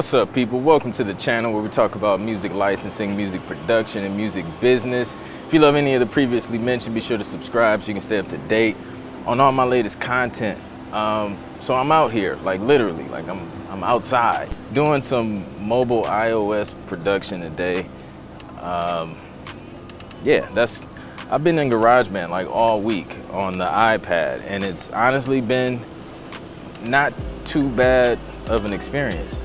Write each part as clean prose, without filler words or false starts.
What's up, people? Welcome to the channel where we talk about music licensing, music production, and music business. If you love any of the previously mentioned, be sure to subscribe so you can stay up to date on all my latest content. So I'm out here, like literally, like I'm outside doing some mobile iOS production today. I've been in GarageBand like all week on the iPad, and it's honestly been not too bad of an experience.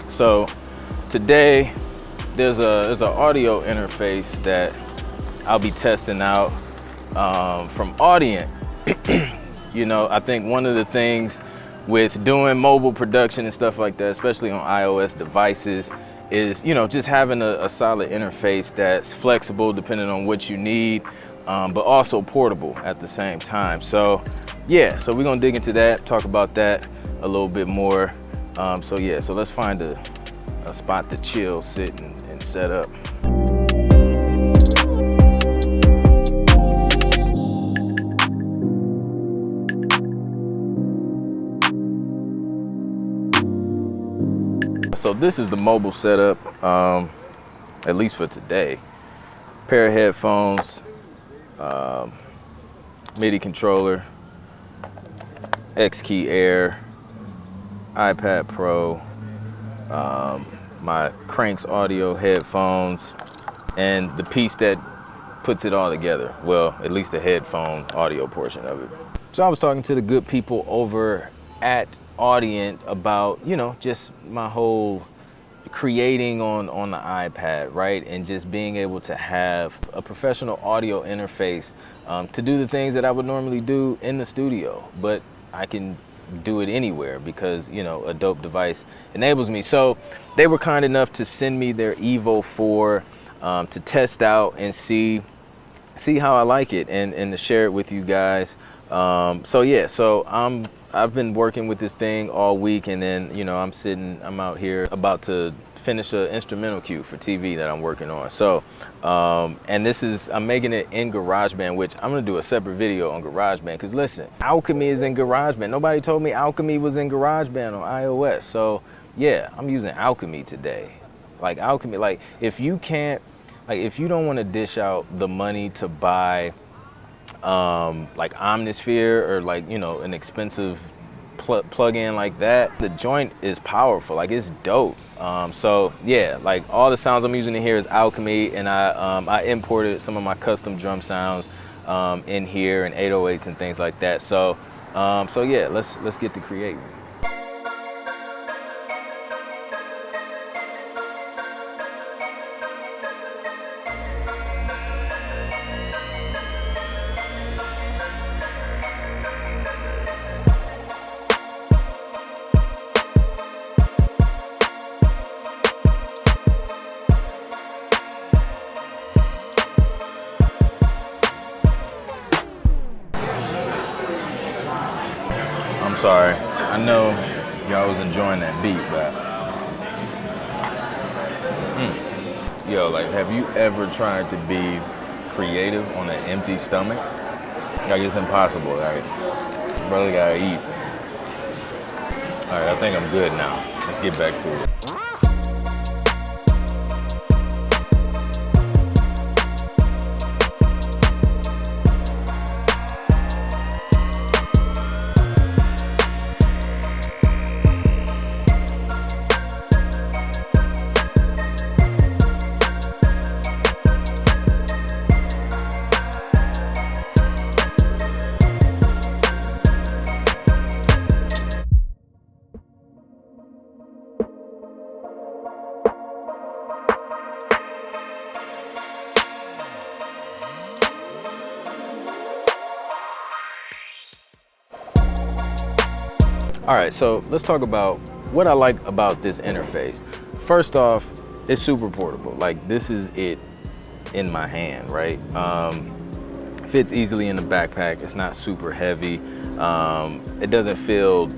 So today there's an audio interface that I'll be testing out from Audient. You know, I think one of the things with doing mobile production and stuff like that, especially on iOS devices, is, you know, just having a solid interface that's flexible depending on what you need, but also portable at the same time. So yeah, so we're gonna dig into that, talk about that a little bit more. So let's find a spot to chill, sit, and set up. So this is the mobile setup, at least for today. Pair of headphones, MIDI controller, X-Key Air, iPad Pro, my Cranks audio headphones, and the piece that puts it all together. Well, at least the headphone audio portion of it. So I was talking to the good people over at Audient about, you know, just my whole creating on the iPad, right? And just being able to have a professional audio interface to do the things that I would normally do in the studio, but I can do it anywhere because, you know, a dope device enables me. So they were kind enough to send me their EVO 4 to test out and see how I like it and to share it with you guys. So I've been working with this thing all week, and then, you know, I'm out here about to finish an instrumental cue for TV that I'm working on. So, and I'm making it in GarageBand, which I'm gonna do a separate video on GarageBand, because listen, Alchemy is in GarageBand. Nobody told me Alchemy was in GarageBand on iOS. So yeah, I'm using Alchemy today. Like Alchemy, like if you don't wanna dish out the money to buy like Omnisphere or, like, you know, an expensive plug-in like that, the joint is powerful, like it's dope. So yeah, like all the sounds I'm using in here is Alchemy, and I imported some of my custom drum sounds in here, and 808s and things like that. So yeah, let's get to creating. I'm sorry, I know y'all was enjoying that beat, but yo, like, have you ever tried to be creative on an empty stomach? Like, it's impossible, right? Brother gotta eat. All right, I think I'm good now. Let's get back to it. All right, so let's talk about what I like about this interface. First off, it's super portable. Like, this is it in my hand, right? Fits easily in the backpack. It's not super heavy. It doesn't feel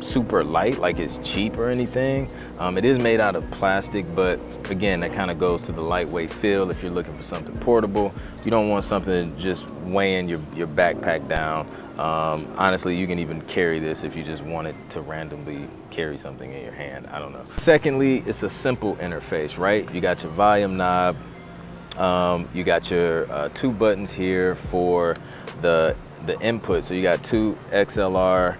super light, like it's cheap or anything. It is made out of plastic, but again, that kind of goes to the lightweight feel. If you're looking for something portable, you don't want something just weighing your backpack down. Honestly, you can even carry this if you just wanted to randomly carry something in your hand. I don't know. Secondly, it's a simple interface, right? You got your volume knob. You got your 2 buttons here for the input. So you got 2 XLR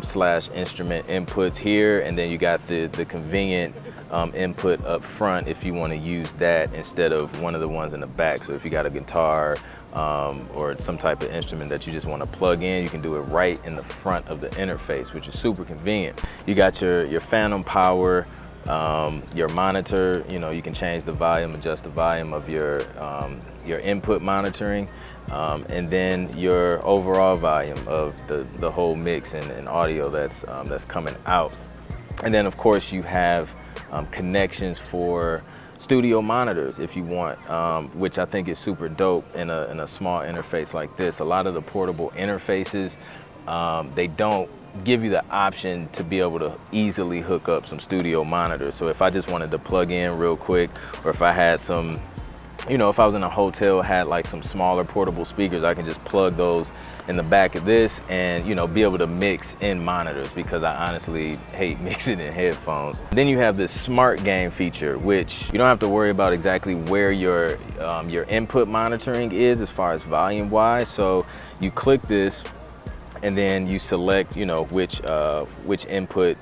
slash instrument inputs here, and then you got the convenient input up front if you want to use that instead of one of the ones in the back. So if you got a guitar or some type of instrument that you just want to plug in, you can do it right in the front of the interface, which is super convenient. You got your phantom power, your monitor. You know, you can change the volume, adjust the volume of your input monitoring, and then your overall volume of the whole mix and audio that's coming out. And then of course you have connections for studio monitors if you want, which I think is super dope in a small interface like this. A lot of the portable interfaces, they don't give you the option to be able to easily hook up some studio monitors. So if I just wanted to plug in real quick, or if I had some, you know, if I was in a hotel, had like some smaller portable speakers, I can just plug those in the back of this and, you know, be able to mix in monitors, because I honestly hate mixing in headphones. Then you have this smart gain feature, which you don't have to worry about exactly where your input monitoring is as far as volume wise. So you click this and then you select, you know, which input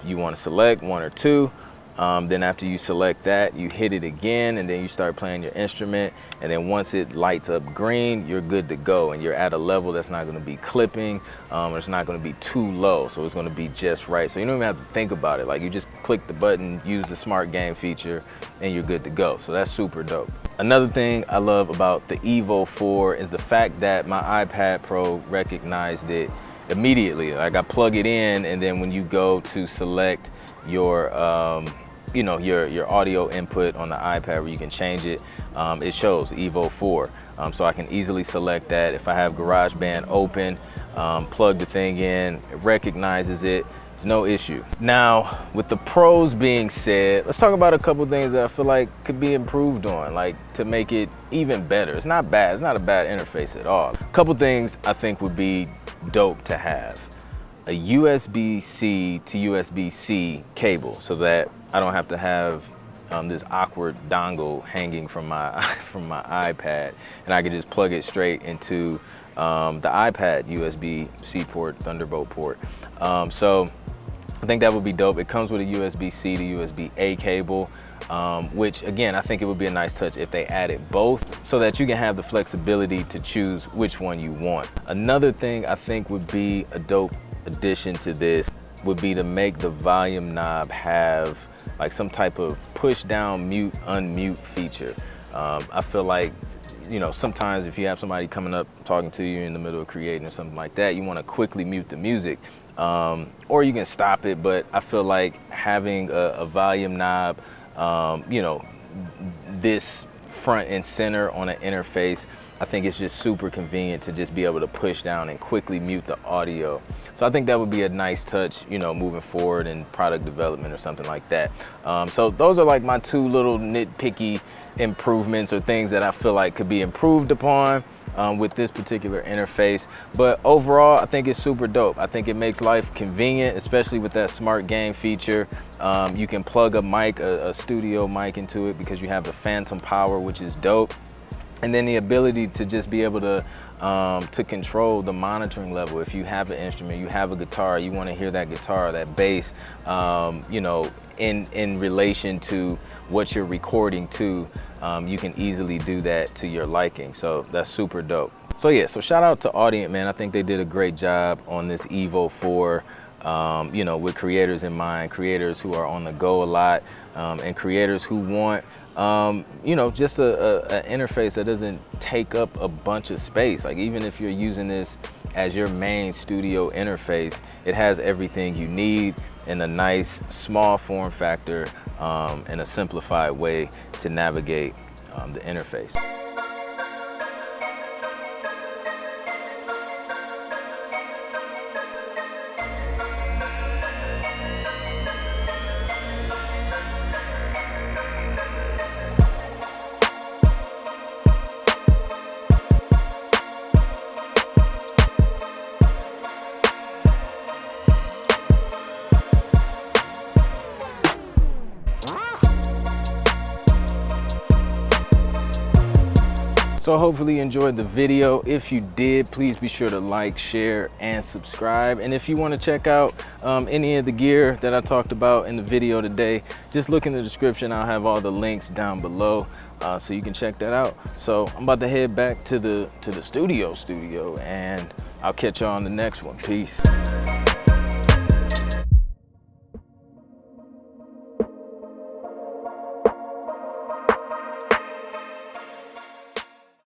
you want to select, 1 or 2. Then after you select that, you hit it again, and then you start playing your instrument. And then once it lights up green, you're good to go, and you're at a level that's not going to be clipping, or it's not going to be too low, so it's going to be just right. So you don't even have to think about it. Like, you just click the button, use the smart gain feature, and you're good to go. So that's super dope. Another thing I love about the EVO 4 is the fact that my iPad Pro recognized it immediately. Like, I plug it in, and then when you go to select your you know, your audio input on the iPad where you can change it, it shows EVO 4. So I can easily select that. If I have GarageBand open, plug the thing in, it recognizes it. It's no issue. Now, with the pros being said, let's talk about a couple things that I feel like could be improved on, like to make it even better. It's not bad. It's not a bad interface at all. A couple things I think would be dope to have. A USB-C to USB-C cable, so that I don't have to have this awkward dongle hanging from my from my iPad, and I can just plug it straight into the iPad USB-C port, Thunderbolt port. So I think that would be dope. It comes with a USB-C to USB-A cable, which again, I think it would be a nice touch if they added both, so that you can have the flexibility to choose which one you want. Another thing I think would be a dope addition to this would be to make the volume knob have like some type of push down mute unmute feature. I feel like, you know, sometimes if you have somebody coming up talking to you in the middle of creating or something like that, you want to quickly mute the music, or you can stop it. But I feel like having a volume knob, you know, this front and center on an interface, I think it's just super convenient to just be able to push down and quickly mute the audio. So I think that would be a nice touch, you know, moving forward in product development or something like that. So those are like my 2 little nitpicky improvements or things that I feel like could be improved upon with this particular interface. But overall, I think it's super dope. I think it makes life convenient, especially with that smart gain feature. You can plug a mic, a studio mic into it, because you have the phantom power, which is dope. And then the ability to just be able to control the monitoring level. If you have an instrument, you have a guitar, you want to hear that guitar, that bass, you know, in relation to what you're recording to, you can easily do that to your liking. So that's super dope. So yeah, so shout out to Audient, man. I think they did a great job on this EVO 4. You know, with creators in mind, creators who are on the go a lot, and creators who want, you know, just a interface that doesn't take up a bunch of space. Like, even if you're using this as your main studio interface, it has everything you need in a nice small form factor, and a simplified way to navigate the interface. So hopefully you enjoyed the video. If you did, please be sure to like, share, and subscribe. And if you want to check out any of the gear that I talked about in the video today, just look in the description. I'll have all the links down below so you can check that out. So I'm about to head back to the studio, and I'll catch you on the next one. Peace.